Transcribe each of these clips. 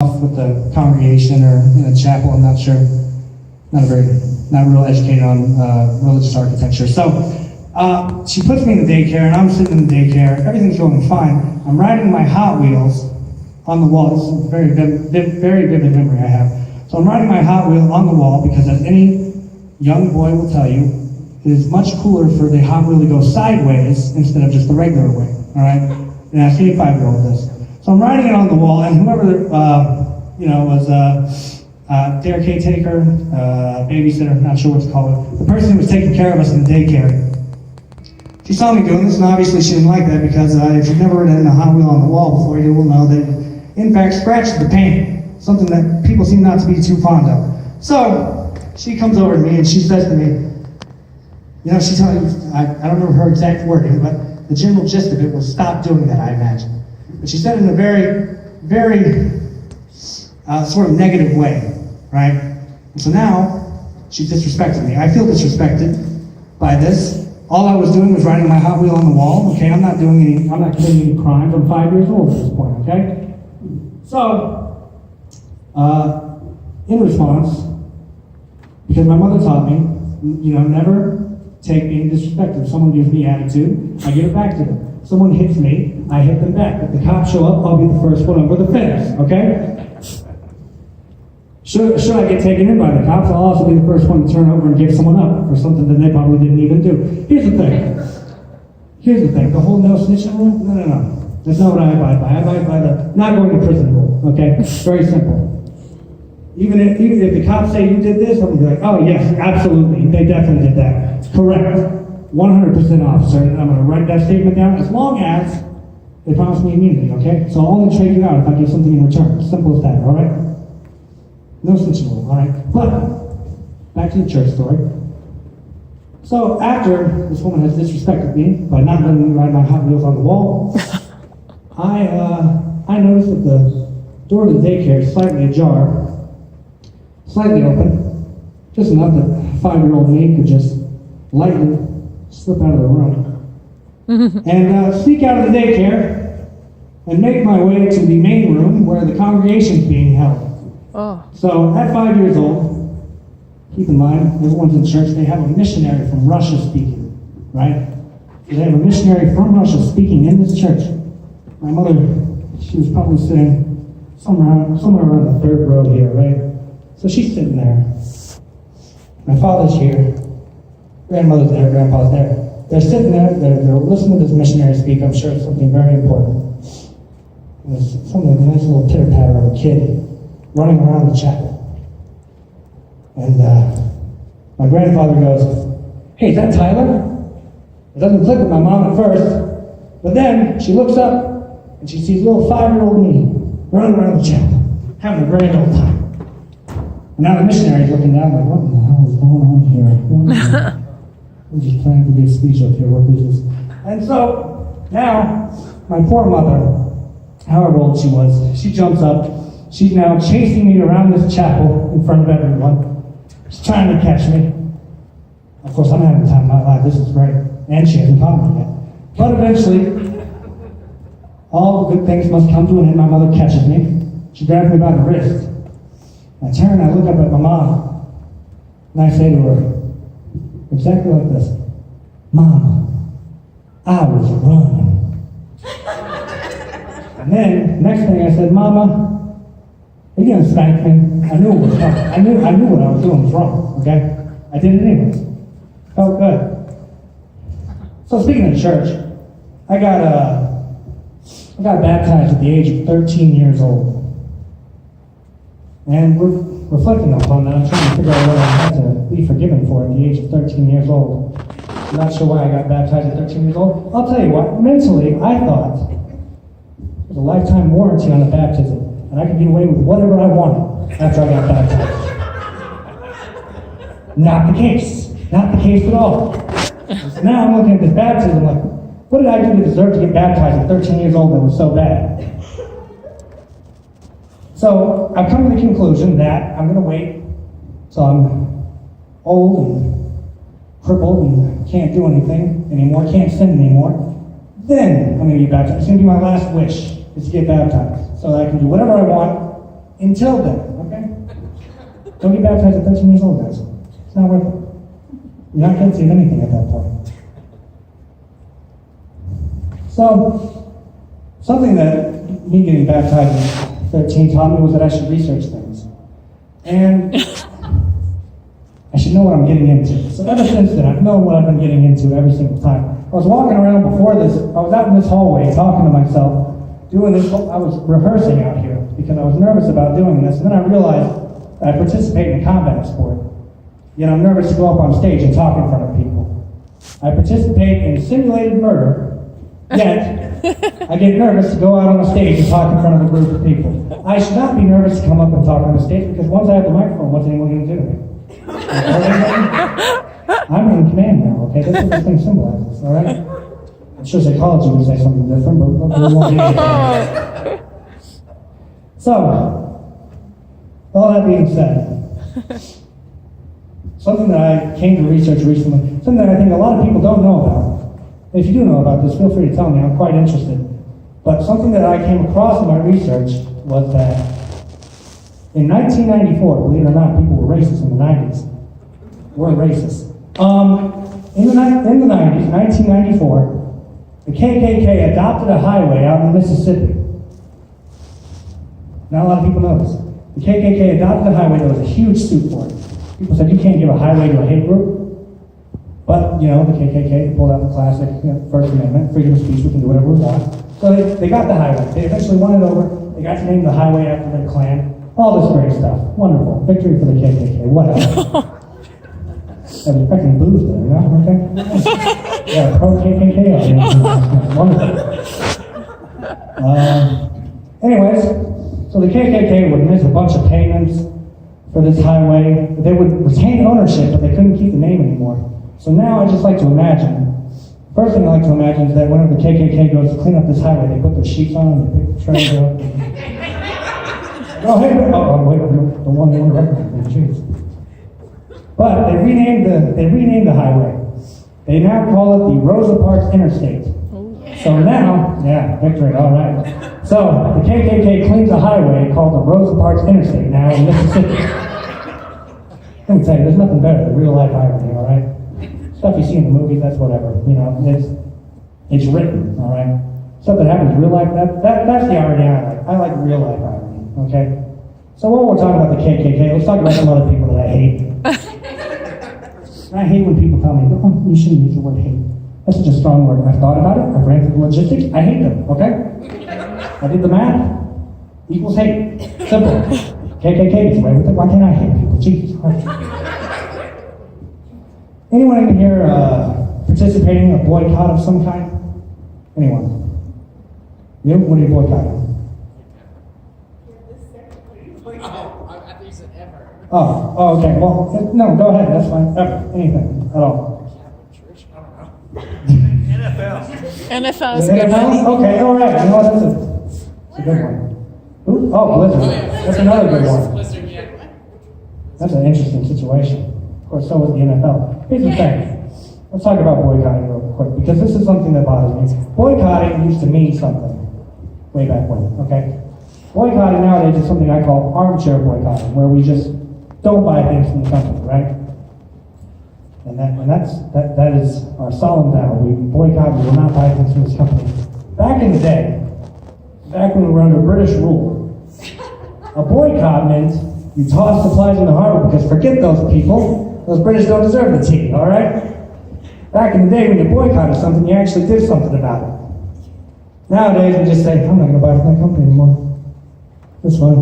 with the congregation or in a chapel. I'm not sure. Not real educated on religious architecture. So she puts me in the daycare, and I'm sitting in the daycare. Everything's going fine. I'm riding my Hot Wheels on the wall. This is a very vivid memory I have. So I'm riding my Hot Wheel on the wall because, as any young boy will tell you, it is much cooler for the Hot Wheel to go sideways instead of just the regular way. All right? And ask any 5-year-old this. So I'm riding it on the wall, and whoever was daycare taker, babysitter, not sure what to call it, the person who was taking care of us in the daycare, she saw me doing this, and obviously she didn't like that because if you've never ridden a Hot Wheel on the wall before, you will know that it, in fact, scratches the paint, something that people seem not to be too fond of. So she comes over to me and she says to me, she tells me, I don't remember her exact wording, but the general gist of it was stop doing that, I imagine. But she said it in a very sort of negative way, right? And so now she disrespected me. I feel disrespected by this. All I was doing was riding my Hot Wheel on the wall. Okay, I'm not committing any crimes. I'm 5 years old at this point. Okay, so in response, because my mother taught me, never take being disrespectful. If someone gives me attitude, I give it back to them. Someone hits me, I hit them back. If the cops show up, I'll be the first one over the fence. Okay. Should I get taken in by the cops, I'll also be the first one to turn over and give someone up for something that they probably didn't even do. Here's the thing. The whole no snitching rule? No. That's not what I abide by. I abide by the not going to prison rule, okay? Very simple. Even if the cops say you did this, I'll be like, oh yes, absolutely, they definitely did that. Correct. 100% officer, and I'm going to write that statement down as long as they promise me immunity, okay? So I'll only trade you out if I give something in return. Simple as that, all right? No snitching rule, all right? But, back to the church story. So after this woman has disrespected me by not letting me ride my Hot Wheels on the wall, I noticed that the door of the daycare is slightly ajar, slightly open, just enough that 5-year-old me could just lightly slip out of the room and sneak out of the daycare and make my way to the main room where the congregation is being held. Oh. So at 5 years old, keep in mind, everyone's in church, they have a missionary from Russia speaking, right? They have a missionary from Russia speaking in this church. My mother, she was probably sitting somewhere around the third row here, right? So she's sitting there. My father's here. Grandmother's there, grandpa's there. They're sitting there, they're listening to this missionary speak. I'm sure it's something very important. And there's something, a nice little pitter-patter of a kid running around the chapel. And my grandfather goes, hey, is that Tyler? It doesn't click with my mom at first, but then she looks up and she sees little 5-year-old me running around the chapel, having a grand old time. And now the missionary's looking down like, what in the hell is going on here? We're just trying to get speech up here, what is this? And so now my poor mother, however old she was, she jumps up. She's now chasing me around this chapel in front of everyone. She's trying to catch me. Of course, I'm having the time of my life. This is great. And she hasn't caught me yet. But eventually, all the good things must come to an end. My mother catches me. She grabs me by the wrist. I turn, I look up at my mom, and I say to her, exactly like this, Mom, I was running. And then, next thing I said, Mama, are you gonna spank me? I knew it was wrong. I knew what I was doing was wrong, okay? I did it anyways. Felt good. So speaking of church, I got baptized at the age of 13 years old. And we're reflecting upon that. I'm trying to figure out what I had to be forgiven for at the age of 13 years old. I'm not sure why I got baptized at 13 years old. I'll tell you what, mentally, I thought there was a lifetime warranty on the baptism. And I could get away with whatever I wanted after I got baptized. Not the case. Not the case at all. So now I'm looking at this baptism like, what did I do to deserve to get baptized at 13 years old that was so bad? So I've come to the conclusion that I'm going to wait till I'm old and crippled and can't do anything anymore, can't sin anymore. Then I'm going to get baptized. It's going to be my last wish, is to get baptized. So that I can do whatever I want Until then, okay? Don't get baptized at 13 years old, guys. It's not worth it. You're not guilty of anything at that point. So, something that me getting baptized at 13 taught me was that I should research things. And I should know what I'm getting into. So ever since then, I've known what I've been getting into every single time. I was walking around before this, I was out in this hallway talking to myself, doing this, I was rehearsing out here because I was nervous about doing this, and then I realized that I participate in a combat sport. Yet I'm nervous to go up on stage and talk in front of people. I participate in simulated murder, yet I get nervous to go out on a stage and talk in front of a group of people. I should not be nervous to come up and talk on the stage because once I have the microphone, what's anyone going to do to me? I'm in command now, okay? That's what this thing symbolizes, all right? I'm sure psychology would say something different, but we won't get into it. So, all that being said, something that I came to research recently, something that I think a lot of people don't know about. If you do know about this, feel free to tell me, I'm quite interested. But something that I came across in my research was that in 1994, believe it or not, people were racist in the 90s. We're racist. In the 90s, 1994, the KKK adopted a highway out in Mississippi. Not a lot of people know this. The KKK adopted a highway, there was a huge suit for it. People said, you can't give a highway to a hate group. But, you know, the KKK pulled out the classic First Amendment, freedom of speech, we can do whatever we want. So they got the highway. They eventually won it over. They got to name the highway after their clan. All this great stuff. Wonderful. Victory for the KKK. Whatever. I was expecting booze there, you know? Okay? Yeah, pro-KKK audience. Wonderful. Anyways, so the KKK would miss a bunch of payments for this highway. They would retain ownership, but they couldn't keep the name anymore. So now I just like to imagine, first thing I like to imagine is that whenever the KKK goes to clean up this highway, they put their sheets on and they pick the trails up. Oh, hey, wait, the one they want to recognize, jeez. But they renamed the highway. They now call it the Rosa Parks Interstate. So now, yeah, victory, all right. So the KKK cleans a highway called the Rosa Parks Interstate now in Mississippi. Let me tell you, there's nothing better than real life irony, all right? Stuff you see in the movies, that's whatever. You know, it's written, all right? Stuff that happens in real life, that's the irony I like. I like real life irony, okay? So while we're talking about the KKK, let's talk about some other people that I hate. I hate when people tell me, oh, you shouldn't use the word hate. That's such a strong word. I've thought about it, I've ran through the logistics, I hate them, okay? I did the math, equals hate. Simple. KKK gets away with it, why can't I hate people? Jesus Christ. Anyone in here participating in a boycott of some kind? Anyone? You? What are you boycotting? Oh, okay. Well, no, go ahead. That's fine. Ever. Anything at all. NFL is the good. NFL? Okay, all right. You know, that's a good one. Who? Oh, Blizzard. That's another good one. That's an interesting situation. Of course, so is the NFL. Here's the thing. Let's talk about boycotting real quick, because this is something that bothers me. Boycotting used to mean something way back when, okay? Boycotting nowadays is something I call armchair boycotting, where we just don't buy things from the company, right? And that is our solemn vow. We boycott, we will not buy things from this company. Back in the day, back when we were under British rule, a boycott meant you toss supplies in the harbor because forget those people. Those British don't deserve the tea, all right? Back in the day, when you boycotted something, you actually did something about it. Nowadays, we just say, I'm not going to buy from that company anymore. That's fine.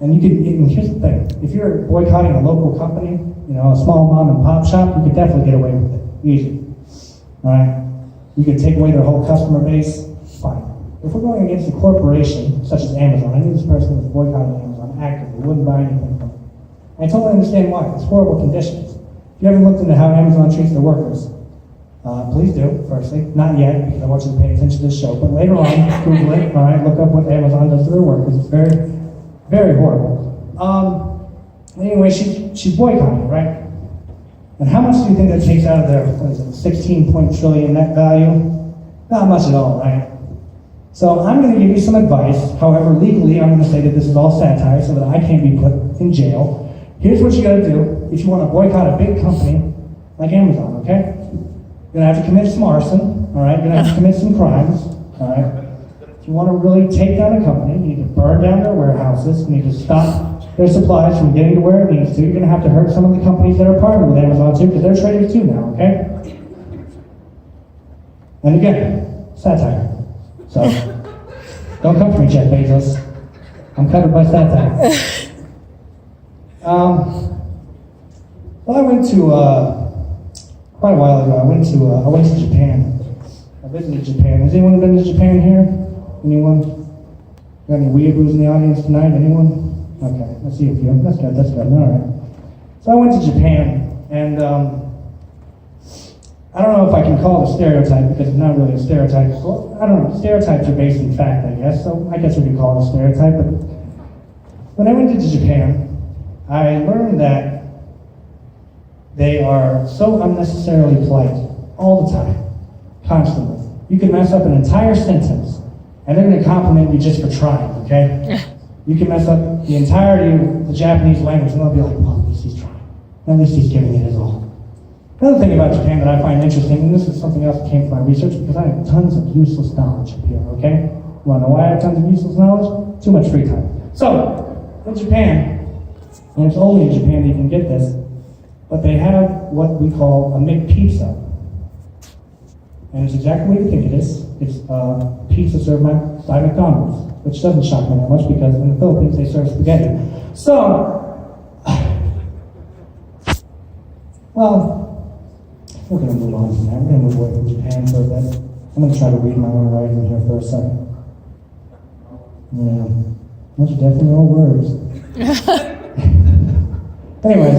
And here's the thing. If you're boycotting a local company, you know, a small mom and pop shop, you could definitely get away with it. Easy. All right? You could take away their whole customer base. Fine. If we're going against a corporation, such as Amazon, I knew this person was boycotting Amazon actively, wouldn't buy anything from it. I totally understand why. It's horrible conditions. If you ever looked into how Amazon treats their workers, please do, firstly. Not yet, because I want you to pay attention to this show, but later on, Google it, all right? Look up what Amazon does to their workers. It's very, very horrible. Anyway, she's boycotting, right? And how much do you think that takes out of their, what is it, 16 trillion net value? Not much at all, right? So I'm going to give you some advice. However, legally, I'm going to say that this is all satire so that I can't be put in jail. Here's what you got to do if you want to boycott a big company like Amazon, okay? You're going to have to commit some arson, all right? You're going to have to commit some crimes, all right? If you want to really take down a company, you need to burn down their warehouses, you need to stop their supplies from getting to where it needs to. You're going to have to hurt some of the companies that are partnered with Amazon too, because they're traders too now, okay? And again, satire. So, don't come for me, Jeff Bezos. I'm covered by satire. Well, I went to, quite a while ago, I went to Japan. I visited Japan. Has anyone been to Japan here? Anyone? Got any weeaboos in the audience tonight? Anyone? Okay, let's see a few. That's good, all right. So I went to Japan, and I don't know if I can call it a stereotype, because it's not really a stereotype. Well, I don't know, stereotypes are based in fact, I guess, so I guess we can call it a stereotype, but when I went to Japan, I learned that they are so unnecessarily polite, all the time, constantly. You can mess up an entire sentence, and they're going to compliment you just for trying, okay? You can mess up the entirety of the Japanese language, and they'll be like, well, at least he's trying. At least he's giving it his all. Another thing about Japan that I find interesting, and this is something else that came from my research, because I have tons of useless knowledge up here, okay? You want to know why I have tons of useless knowledge? Too much free time. So, in Japan, and it's only in Japan that you can get this, but they have what we call a McPizza. And it's exactly what you think it is. It's pizza served by McDonald's, which doesn't shock me that much because in the Philippines they serve spaghetti. So, well, we're going to move on from that. We're going to move away from Japan for a bit. I'm going to try to read my own writing here for a second. Yeah, those are definitely all words. Anyways,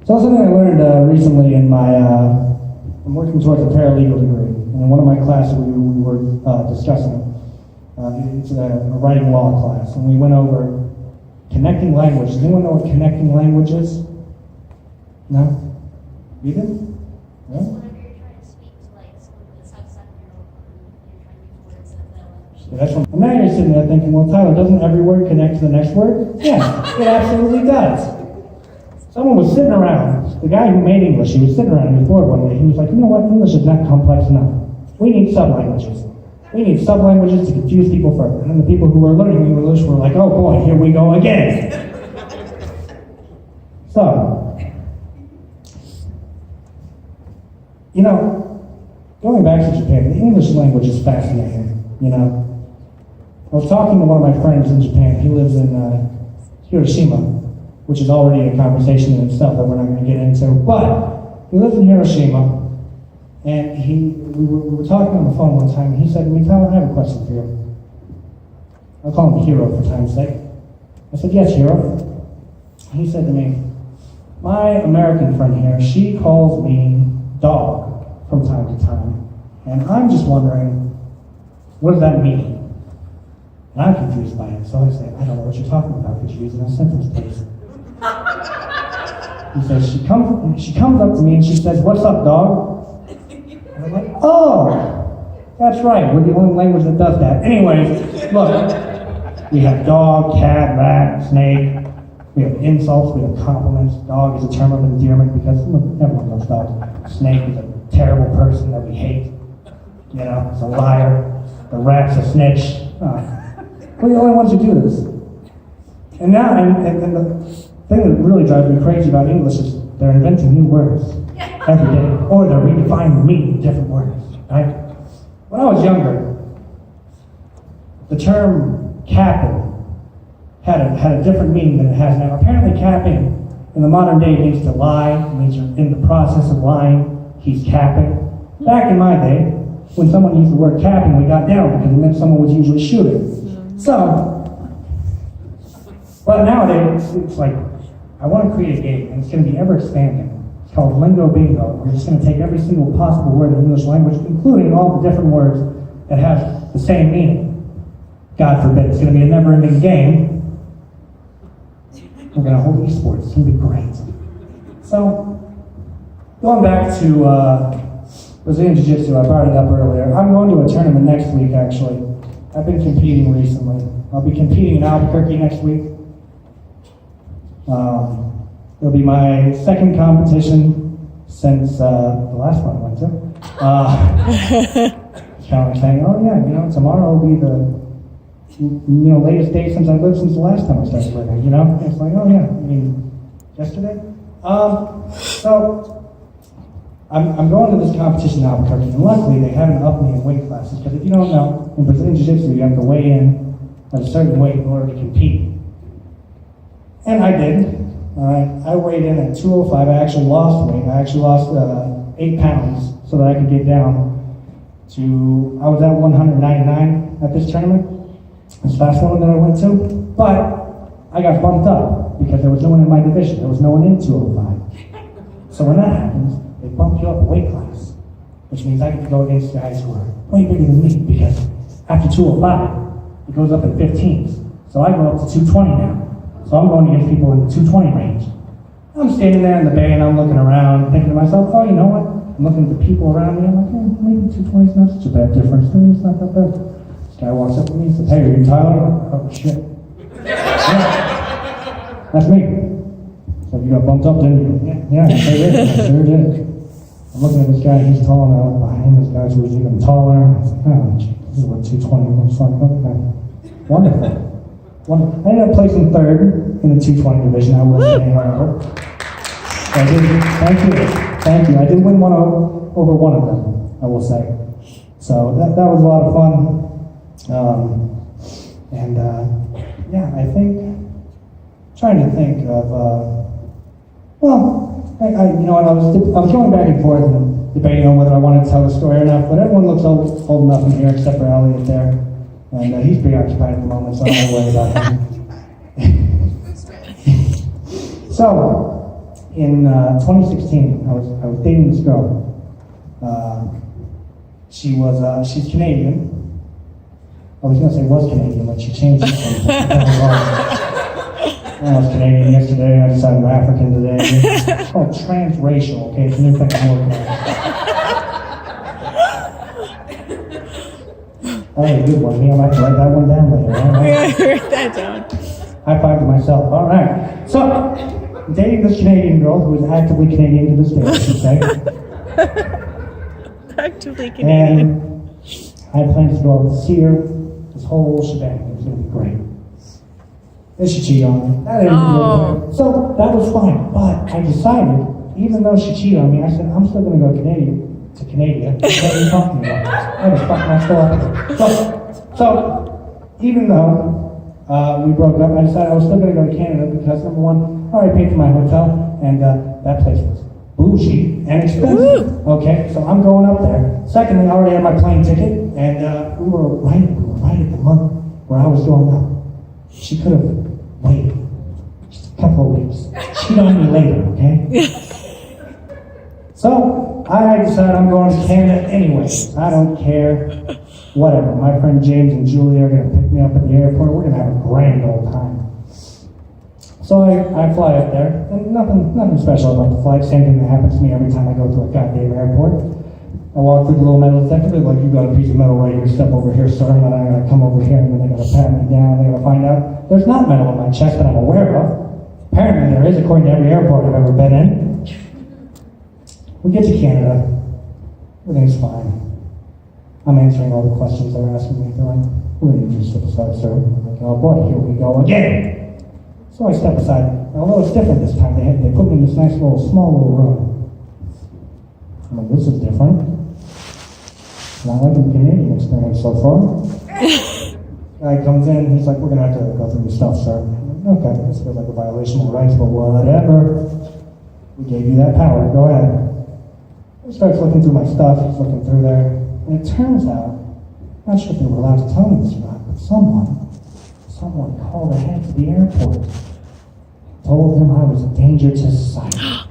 so something I learned recently in my, I'm working towards a paralegal degree. And in one of my classes we were discussing, it's a writing law class, and we went over connecting language. Does anyone know what connecting language is? No? You did? No? Whenever you're trying to speak to like someone that's outside of your own you're trying to use words that they'll understand. Yeah, that's one. And now you're sitting there thinking, well, Tyler, doesn't every word connect to the next word? Yeah, it absolutely does. Someone was sitting around, the guy who made English, he was sitting around, he was bored one day, he was like, you know what, English is not complex enough. We need sub-languages. We need sub-languages to confuse people further. And then the people who were learning English were like, oh boy, here we go again. So, you know, going back to Japan, the English language is fascinating, you know. I was talking to one of my friends in Japan. He lives in Hiroshima, which is already a conversation in itself that we're not going to get into. But he lives in Hiroshima, and we were talking on the phone one time, and he said to me, Tyler, I have a question for you. I'll call him Hero for time's sake. I said, yes, Hero. He said to me, my American friend here, she calls me dog from time to time, and I'm just wondering, what does that mean? And I'm confused by it, so I say, I don't know what you're talking about. Could you use it in a sentence, please? He says, she comes up to me and she says, what's up, dog? And I'm like, oh, that's right, we're the only language that does that. Anyways, look, we have dog, cat, rat, snake. We have insults, we have compliments. Dog is a term of endearment because everyone loves dogs. Snake is a terrible person that we hate. You know, it's a liar. The rat's a snitch. We're the only ones who do this. And now, and the thing that really drives me crazy about English is they're inventing new words every day, or they're redefining the meaning of different words, right? When I was younger, the term capping had a different meaning than it has now. Apparently capping in the modern day means to lie, it means you're in the process of lying, he's capping. Back in my day, when someone used the word capping, we got down because it meant someone was usually shooting. So, but nowadays, it's like, I want to create a game, and it's going to be ever expanding. It's called Lingo Bingo. We're just going to take every single possible word in the English language, including all the different words that have the same meaning. God forbid, it's going to be a never-ending game. We're going to hold esports. It's going to be great. So, going back to Brazilian Jiu-Jitsu, I brought it up earlier. I'm going to a tournament next week, actually. I've been competing recently. I'll be competing in Albuquerque next week. It'll be my second competition since the last one I went to. It's kind of like saying, oh yeah, tomorrow will be the latest day since I've lived since the last time I started living, It's like, oh yeah, yesterday? So, I'm going to this competition in Albuquerque, and luckily they haven't upped me in weight classes, because if you don't know, in Brazilian Jiu-Jitsu you have to weigh in at a certain weight in order to compete. And I did. I weighed in at 205. I actually lost weight. I actually lost 8 pounds so that I could get down to, I was at 199 at this tournament, this last one that I went to, but I got bumped up because there was no one in my division. There was no one in 205. So when that happens, they bump you up a weight class, which means I get to go against guys who are way bigger than me, because after 205, it goes up in 15s. So I go up to 220 now. So I'm going against people in the 220 range. I'm standing there in the bay and I'm looking around, thinking to myself, oh, you know what? I'm looking at the people around me. I'm like, maybe 220 is not such a bad difference. It's not that bad. This guy walks up to me and says, hey, are you Tyler? Oh, shit. Yeah. That's me. So you got bumped up, didn't you? Yeah, I sure did. I'm looking at this guy, he's tall, and behind him this guy who's even taller. I was like, oh, this is what 220 looks like. Okay. Wonderful. I ended up placing third in the 220 division. I was saying, however. So thank you. I did win one over one of them, I will say. So that was a lot of fun. I think, trying to think of, I was going back and forth and debating on whether I wanted to tell the story or not, but everyone looks old enough in here except for Elliot there. And he's preoccupied at the moment, so I'm not worried about him. So, in 2016, I was dating this girl. She's Canadian. I was going to say was Canadian, but she changed it. I was Canadian yesterday, I decided I'm African today. It's called transracial, okay? It's a new thing I'm working on. Oh, good one. I might have to write that one down later. Yeah, write that down. High five to myself. All right. So, I'm dating this Canadian girl who is actively Canadian to this day, I should say. Actively Canadian. And I had plans to go out and see her. This whole shebang. It was going to be great. Then she cheated on me. That didn't really so that was fine. But I decided, even though she cheated on me, I said, I'm still going to go to Canada. What are you talking about? Why the fuck am I still up here? So even though we broke up, I decided I was still going to go to Canada because, number one, I already paid for my hotel, and that place was bougie and expensive. Okay, so I'm going up there. Secondly, I already had my plane ticket, and we were right at the month where I was going up. She could have waited just a couple of weeks. Cheat on me later, okay? So I decided I'm going to Canada anyways. I don't care. Whatever. My friend James and Julie are going to pick me up at the airport. We're going to have a grand old time. So I fly up there, and nothing special about the flight. Same thing that happens to me every time I go to a goddamn airport. I walk through the little metal detector. They're like, you got a piece of metal right here. Step over here, sir. And then I got to come over here, and then they got to pat me down. They got to find out there's not metal on my chest that I'm aware of. Apparently there is, according to every airport I've ever been in. We get to Canada, everything's fine. I'm answering all the questions they're asking me. They're like, we're going to need you to step aside, sir. I'm like, oh boy, here we go again. So I step aside. And although it's different this time, they put me in this nice small little room. I'm like, this is different. Not like a Canadian experience so far. Guy comes in, he's like, we're going to have to go through your stuff, sir. I'm like, okay, this feels like a violation of rights, but whatever. We gave you that power, go ahead. He starts looking through my stuff, he's looking through there, and it turns out, I'm not sure if they were allowed to tell me this or not, but someone called ahead to the airport, told him I was a danger to society.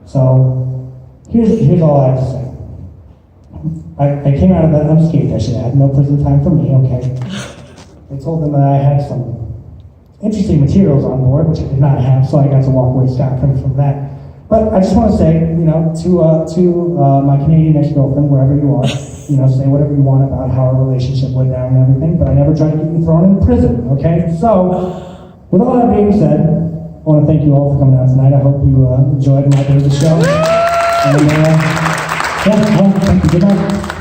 So, here's all I have to say. I came out of that unscathed, I should add, no prison time for me, okay. They told them that I had some interesting materials on board, which I did not have, so I got to walk away scot-free from that. But I just want to say, to my Canadian ex-girlfriend, wherever you are, say whatever you want about how our relationship went down and everything, but I never tried to get you thrown in prison, okay? So, with all that being said, I want to thank you all for coming out tonight. I hope you enjoyed my bit of the show. And, well, thank you. Good night.